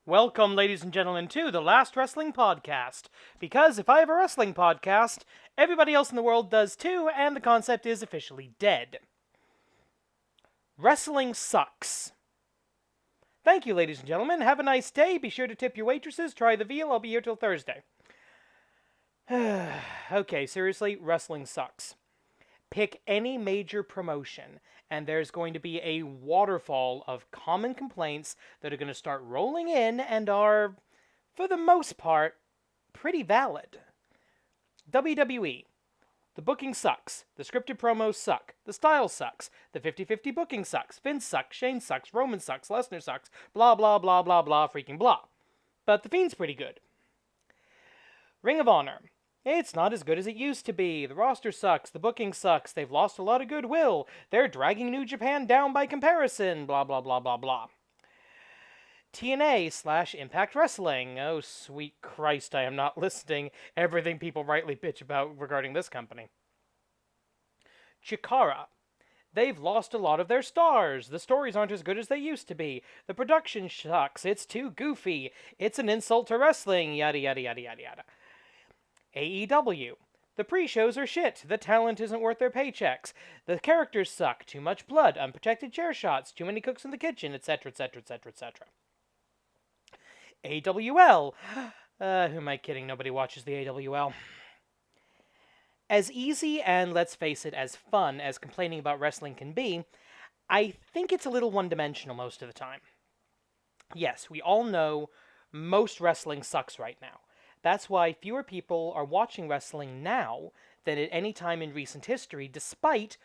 Welcome, ladies and gentlemen, to the Last Wrestling Podcast. Because if I have a wrestling podcast, everybody else in the world does too, and the concept is officially dead. Wrestling sucks. Thank you, ladies and gentlemen. Have a nice day. Be sure to tip your waitresses. Try the veal. I'll be here till Thursday. Okay, seriously, wrestling sucks. Pick any major promotion, and there's going to be a waterfall of common complaints that are going to start rolling in and are, for the most part, pretty valid. WWE. The booking sucks. The scripted promos suck. The style sucks. The 50-50 booking sucks. Vince sucks. Shane sucks. Roman sucks. Lesnar sucks. Blah, blah, blah, blah, blah, freaking blah. But The Fiend's pretty good. Ring of Honor. It's not as good as it used to be. The roster sucks. The booking sucks. They've lost a lot of goodwill. They're dragging New Japan down by comparison. Blah, blah, blah, blah, blah. TNA/Impact Wrestling. Oh, sweet Christ, I am not listening. Everything people rightly bitch about regarding this company. Chikara. They've lost a lot of their stars. The stories aren't as good as they used to be. The production sucks. It's too goofy. It's an insult to wrestling. Yada, yada, yada, yada, yada. AEW. The pre-shows are shit. The talent isn't worth their paychecks. The characters suck. Too much blood. Unprotected chair shots. Too many cooks in the kitchen, etc., etc., etc., etc. AWL. Who am I kidding? Nobody watches the AWL. As easy and, let's face it, as fun as complaining about wrestling can be, I think it's a little one-dimensional most of the time. Yes, we all know most wrestling sucks right now. That's why fewer people are watching wrestling now than at any time in recent history, despite,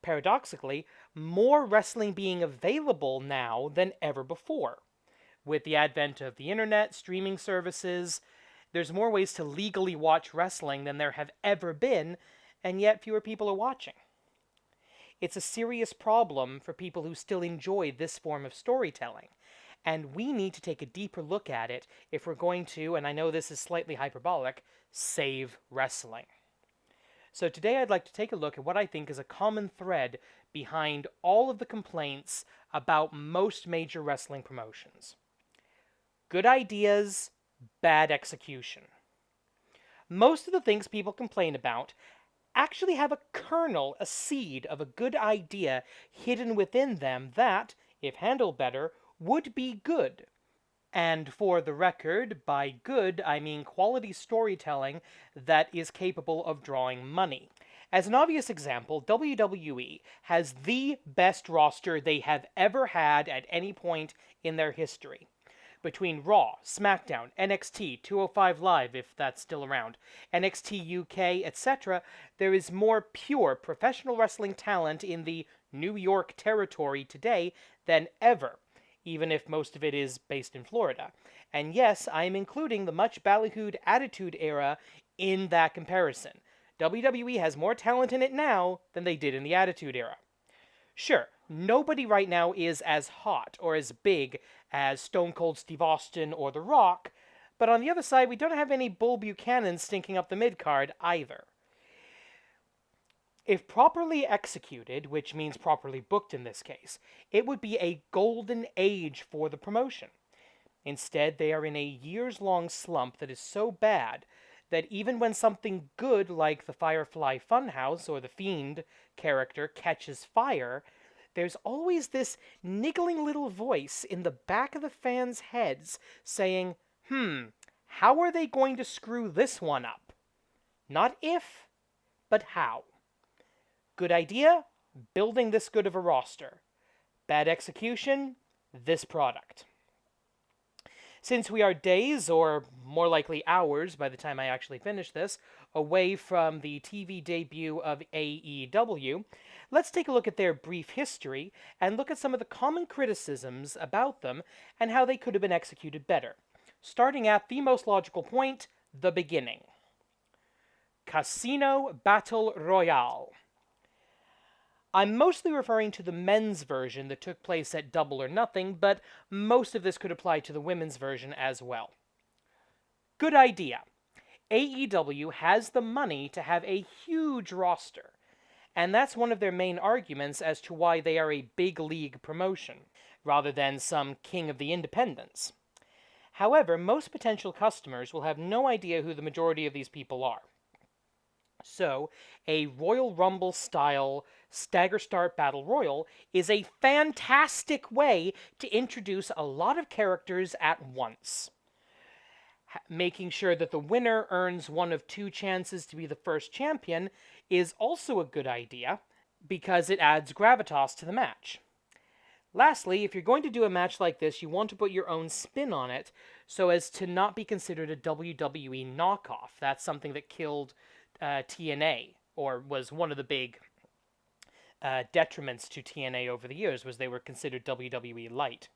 paradoxically, more wrestling being available now than ever before. With the advent of the internet, streaming services, there's more ways to legally watch wrestling than there have ever been, and yet fewer people are watching. It's a serious problem for people who still enjoy this form of storytelling. And we need to take a deeper look at it if we're going to, and I know this is slightly hyperbolic, save wrestling. So today I'd like to take a look at what I think is a common thread behind all of the complaints about most major wrestling promotions. Good ideas, bad execution. Most of the things people complain about actually have a kernel, a seed of a good idea hidden within them that, if handled better, would be good. And for the record, by good, I mean quality storytelling that is capable of drawing money. As an obvious example, WWE has the best roster they have ever had at any point in their history. Between Raw, SmackDown, NXT, 205 Live, if that's still around, NXT UK, etc., there is more pure professional wrestling talent in the New York territory today than ever, even if most of it is based in Florida. And yes, I am including the much ballyhooed Attitude Era in that comparison. WWE has more talent in it now than they did in the Attitude Era. Sure, nobody right now is as hot or as big as Stone Cold Steve Austin or The Rock, but on the other side, we don't have any Bull Buchanan stinking up the mid-card either. If properly executed, which means properly booked in this case, it would be a golden age for the promotion. Instead, they are in a years-long slump that is so bad that even when something good like the Firefly Funhouse or the Fiend character catches fire, there's always this niggling little voice in the back of the fans' heads saying, how are they going to screw this one up? Not if, but how. Good idea, building this good of a roster. Bad execution, this product. Since we are days, or more likely hours by the time I actually finish this, away from the TV debut of AEW, let's take a look at their brief history and look at some of the common criticisms about them and how they could have been executed better. Starting at the most logical point, the beginning. Casino Battle Royale. I'm mostly referring to the men's version that took place at Double or Nothing, but most of this could apply to the women's version as well. Good idea. AEW has the money to have a huge roster, and that's one of their main arguments as to why they are a big league promotion, rather than some king of the independents. However, most potential customers will have no idea who the majority of these people are. So, a Royal Rumble style stagger start battle royal is a fantastic way to introduce a lot of characters at once. Making sure that the winner earns one of two chances to be the first champion is also a good idea because it adds gravitas to the match. Lastly, if you're going to do a match like this, you want to put your own spin on it so as to not be considered a WWE knockoff. That's something that killed TNA, or was one of the big detriments to TNA over the years, was they were considered WWE light.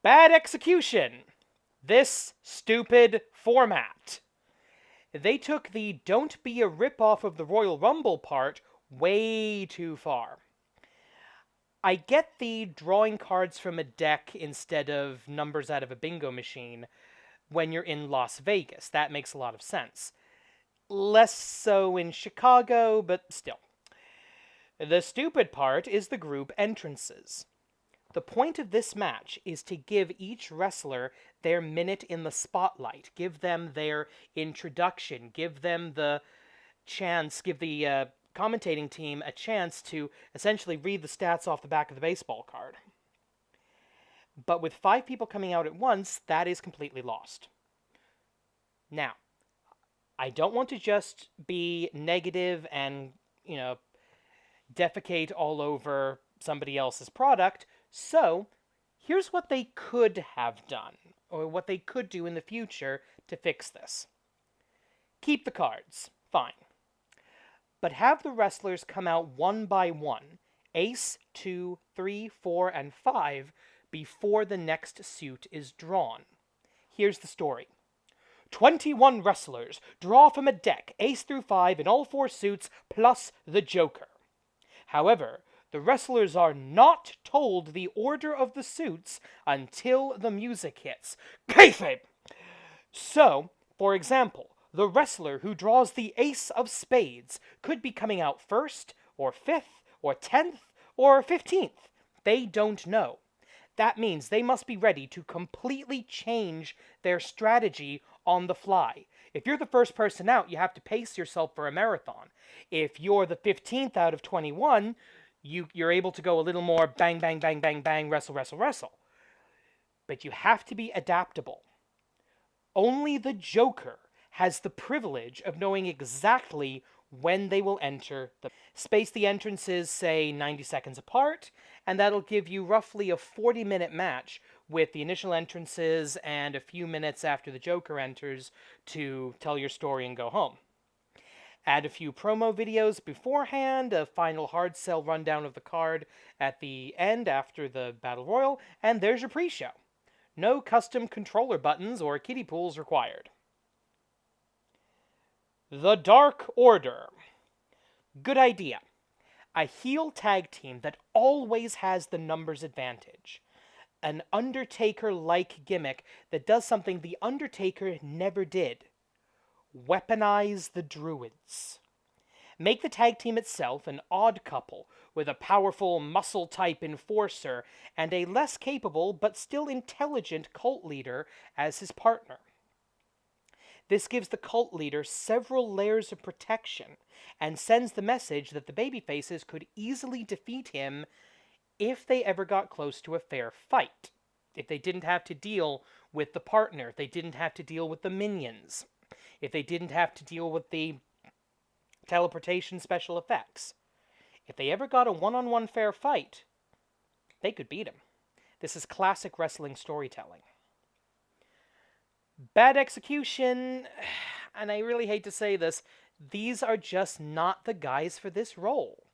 Bad execution! This stupid format. They took the don't be a ripoff of the Royal Rumble part way too far. I get the drawing cards from a deck instead of numbers out of a bingo machine when you're in Las Vegas. That makes a lot of sense. Less so in Chicago, but still. The stupid part is the group entrances. The point of this match is to give each wrestler their minute in the spotlight, give them their introduction, give them the chance, give the commentating team a chance to essentially read the stats off the back of the baseball card. But with 5 people coming out at once, that is completely lost. Now, I don't want to just be negative and, defecate all over somebody else's product, so here's what they could have done, or what they could do in the future to fix this. Keep the cards, fine. But have the wrestlers come out one by one, ace, 2, 3, 4, and 5, before the next suit is drawn. Here's the story. 21 wrestlers draw from a deck, ace through 5 in all 4 suits, plus the Joker. However, the wrestlers are not told the order of the suits until the music hits. Kayfabe! So, for example, the wrestler who draws the ace of spades could be coming out 1st, or 5th, or 10th, or 15th. They don't know. That means they must be ready to completely change their strategy on the fly. If you're the first person out, you have to pace yourself for a marathon. If you're the 15th out of 21, you're able to go a little more bang, bang, bang, bang, bang, wrestle, wrestle, wrestle. But you have to be adaptable. Only the Joker has the privilege of knowing exactly when they will enter. Space the entrances, say, 90 seconds apart, and that'll give you roughly a 40-minute match with the initial entrances and a few minutes after the Joker enters to tell your story and go home. Add a few promo videos beforehand, a final hard sell rundown of the card at the end after the Battle Royal, and there's your pre-show. No custom controller buttons or kiddie pools required. The Dark Order. Good idea. A heel tag team that always has the numbers advantage. An Undertaker-like gimmick that does something the Undertaker never did. Weaponize the Druids. Make the tag team itself an odd couple with a powerful muscle-type enforcer and a less capable but still intelligent cult leader as his partner. This gives the cult leader several layers of protection and sends the message that the babyfaces could easily defeat him if they ever got close to a fair fight. If they didn't have to deal with the partner, if they didn't have to deal with the minions, if they didn't have to deal with the teleportation special effects. If they ever got a one-on-one fair fight, they could beat him. This is classic wrestling storytelling. Bad execution, and I really hate to say this, these are just not the guys for this role.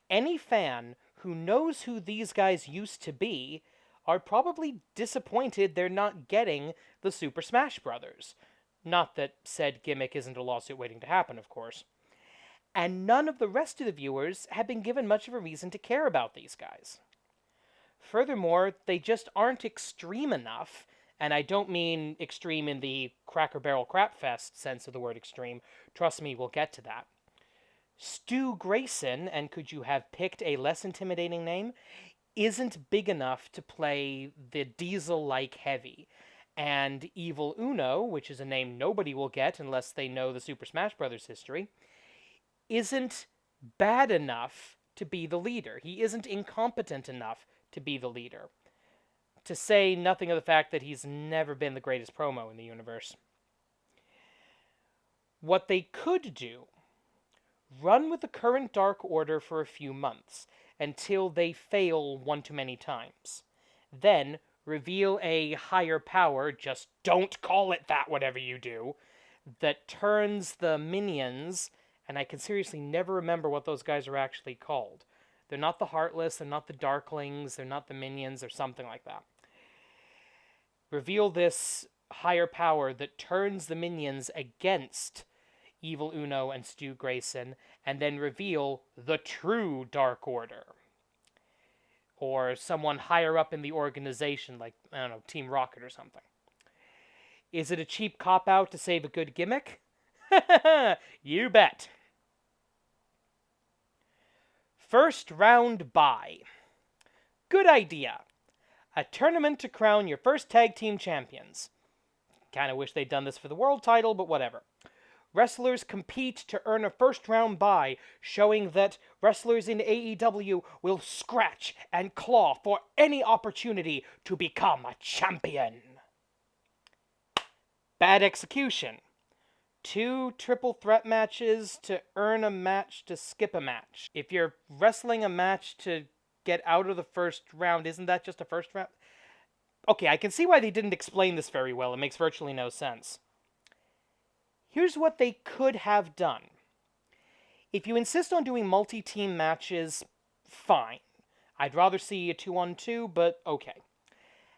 Any fan who knows who these guys used to be are probably disappointed they're not getting the Super Smash Brothers. Not that said gimmick isn't a lawsuit waiting to happen, of course. And none of the rest of the viewers have been given much of a reason to care about these guys. Furthermore, they just aren't extreme enough, and I don't mean extreme in the Cracker Barrel Crap Fest sense of the word extreme. Trust me, we'll get to that. Stu Grayson, and could you have picked a less intimidating name, isn't big enough to play the Diesel-like heavy. And Evil Uno, which is a name nobody will get unless they know the Super Smash Bros. History, isn't bad enough to be the leader. He isn't incompetent enough to be the leader. To say nothing of the fact that he's never been the greatest promo in the universe. What they could do, run with the current Dark Order for a few months, until they fail one too many times. Then, reveal a higher power, just don't call it that whatever you do, that turns the minions, and I can seriously never remember what those guys are actually called. They're not the Heartless, they're not the Darklings, they're not the Minions, or something like that. Reveal this higher power that turns the minions against Evil Uno and Stu Grayson, and then reveal the true Dark Order. Or someone higher up in the organization, like, I don't know, Team Rocket or something. Is it a cheap cop-out to save a good gimmick? You bet. First round bye. Good idea. A tournament to crown your first tag team champions. Kinda wish they'd done this for the world title, but whatever. Wrestlers compete to earn a first-round bye, showing that wrestlers in AEW will scratch and claw for any opportunity to become a champion. Bad execution. 2 triple threat matches to earn a match to skip a match. If you're wrestling a match to get out of the first round, isn't that just a first round? Okay, I can see why they didn't explain this very well. It makes virtually no sense. Here's what they could have done. If you insist on doing multi-team matches, fine. I'd rather see a 2-on-2, but okay.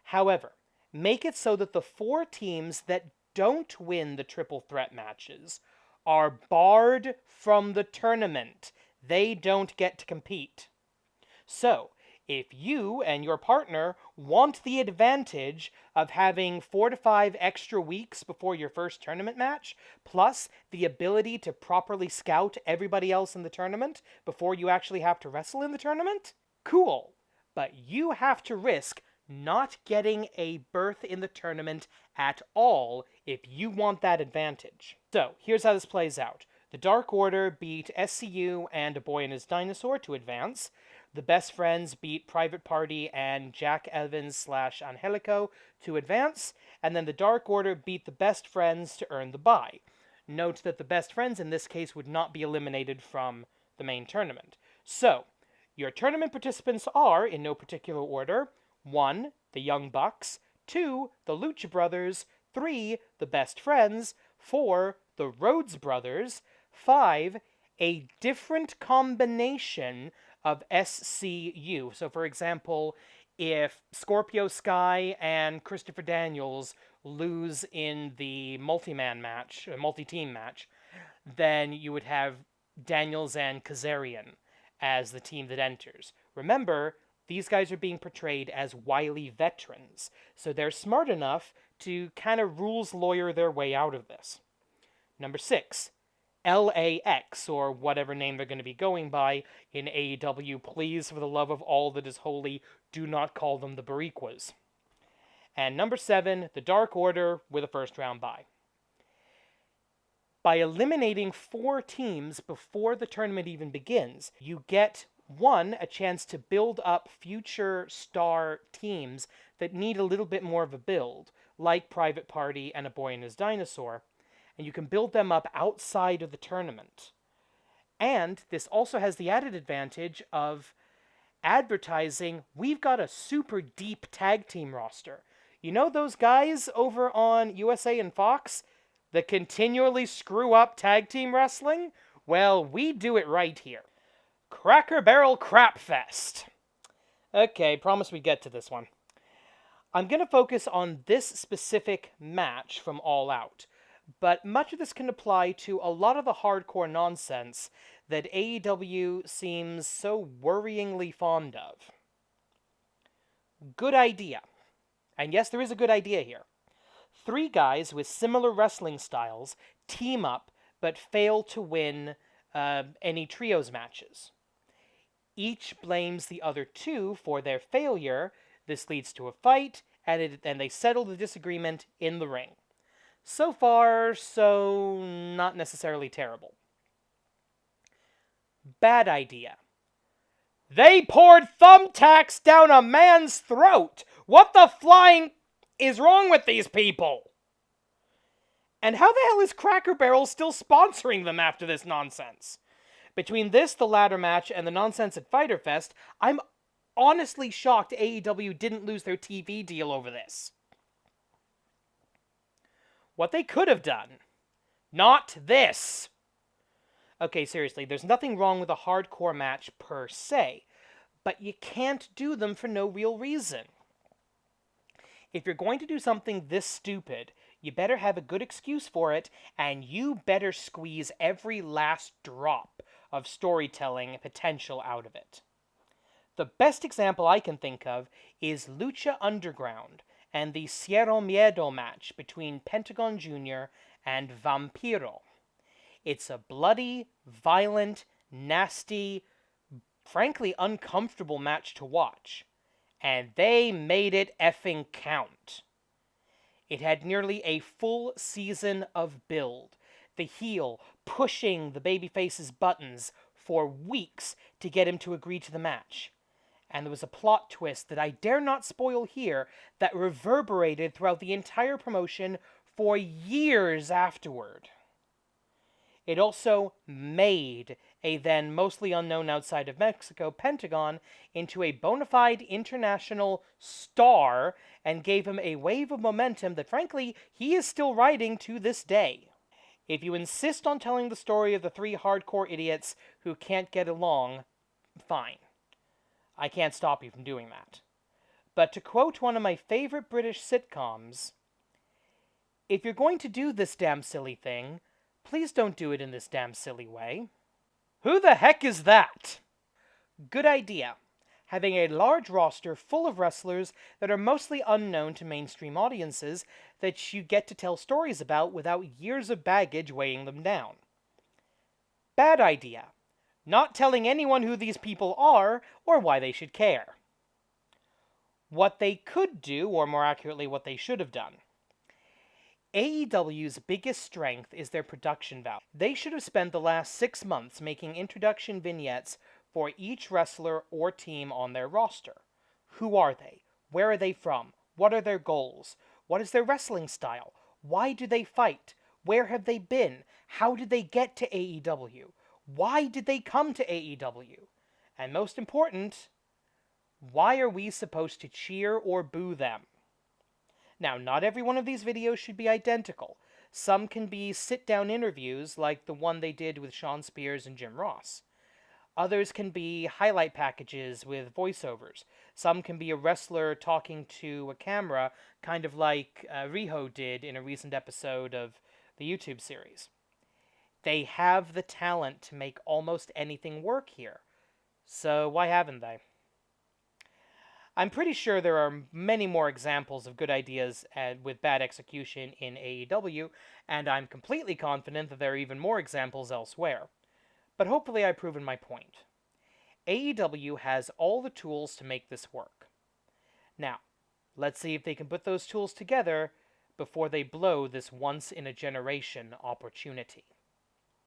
However, make it so that the 4 teams that don't win the triple threat matches are barred from the tournament. They don't get to compete. So, if you and your partner want the advantage of having 4 to 5 extra weeks before your first tournament match, plus the ability to properly scout everybody else in the tournament before you actually have to wrestle in the tournament, cool. But you have to risk not getting a berth in the tournament at all if you want that advantage. So, here's how this plays out. The Dark Order beat SCU and A Boy and His Dinosaur to advance. The Best Friends beat Private Party and Jack Evans / Angelico to advance, and then the Dark Order beat the Best Friends to earn the bye. Note that the Best Friends in this case would not be eliminated from the main tournament. So, your tournament participants are, in no particular order, 1. The Young Bucks, 2. The Lucha Brothers, 3. The Best Friends, 4. The Rhodes Brothers, 5. A different combination of SCU. So, for example, if Scorpio Sky and Christopher Daniels lose in the multi-team match, then you would have Daniels and Kazarian as the team that enters. Remember, these guys are being portrayed as wily veterans, so they're smart enough to kind of rules lawyer their way out of this. Number 6. LAX, or whatever name they're going to be going by in AEW. Please, for the love of all that is holy, do not call them the Bariquas. And number 7, the Dark Order with a first-round bye. By eliminating 4 teams before the tournament even begins, you get, 1, a chance to build up future star teams that need a little bit more of a build, like Private Party and A Boy and His Dinosaur, and you can build them up outside of the tournament. And this also has the added advantage of advertising, we've got a super deep tag team roster. You know those guys over on USA and Fox that continually screw up tag team wrestling? Well, we do it right here. Cracker Barrel Crap Fest. Okay, promise we get to this one. I'm going to focus on this specific match from All Out, but much of this can apply to a lot of the hardcore nonsense that AEW seems so worryingly fond of. Good idea. And yes, there is a good idea here. 3 guys with similar wrestling styles team up, but fail to win any trios matches. Each blames the other two for their failure. This leads to a fight, and they settle the disagreement in the ring. So far, so not necessarily terrible. Bad idea. They poured thumbtacks down a man's throat! What the flying is wrong with these people? And how the hell is Cracker Barrel still sponsoring them after this nonsense? Between this, the ladder match, and the nonsense at Fyter Fest, I'm honestly shocked AEW didn't lose their TV deal over this. What they could have done. Not this. Okay, seriously, there's nothing wrong with a hardcore match per se, but you can't do them for no real reason. If you're going to do something this stupid, you better have a good excuse for it, and you better squeeze every last drop of storytelling potential out of it. The best example I can think of is Lucha Underground and the Cierro Miedo match between Pentagon Jr. and Vampiro. It's a bloody, violent, nasty, frankly uncomfortable match to watch. And they made it effing count. It had nearly a full season of build. The heel pushing the babyface's buttons for weeks to get him to agree to the match. And there was a plot twist that I dare not spoil here that reverberated throughout the entire promotion for years afterward. It also made a then mostly unknown outside of Mexico Pentagon into a bona fide international star and gave him a wave of momentum that frankly he is still riding to this day. If you insist on telling the story of the three hardcore idiots who can't get along, fine. I can't stop you from doing that. But to quote one of my favorite British sitcoms, if you're going to do this damn silly thing, please don't do it in this damn silly way. Who the heck is that? Good idea. Having a large roster full of wrestlers that are mostly unknown to mainstream audiences that you get to tell stories about without years of baggage weighing them down. Bad idea. Not telling anyone who these people are or why they should care. What they could do, or more accurately what they should have done. AEW's biggest strength is their production value. They should have spent the last 6 months making introduction vignettes for each wrestler or team on their roster. Who are they? Where are they from? What are their goals? What is their wrestling style? Why do they fight? Where have they been? How did they get to AEW? Why did they come to AEW? And most important, why are we supposed to cheer or boo them? Now, not every one of these videos should be identical. Some can be sit-down interviews like the one they did with Sean Spears and Jim Ross. Others can be highlight packages with voiceovers. Some can be a wrestler talking to a camera, kind of like Riho did in a recent episode of the YouTube series. They have the talent to make almost anything work here. So why haven't they? I'm pretty sure there are many more examples of good ideas with bad execution in AEW, and I'm completely confident that there are even more examples elsewhere. But hopefully I've proven my point. AEW has all the tools to make this work. Now, let's see if they can put those tools together before they blow this once-in-a-generation opportunity.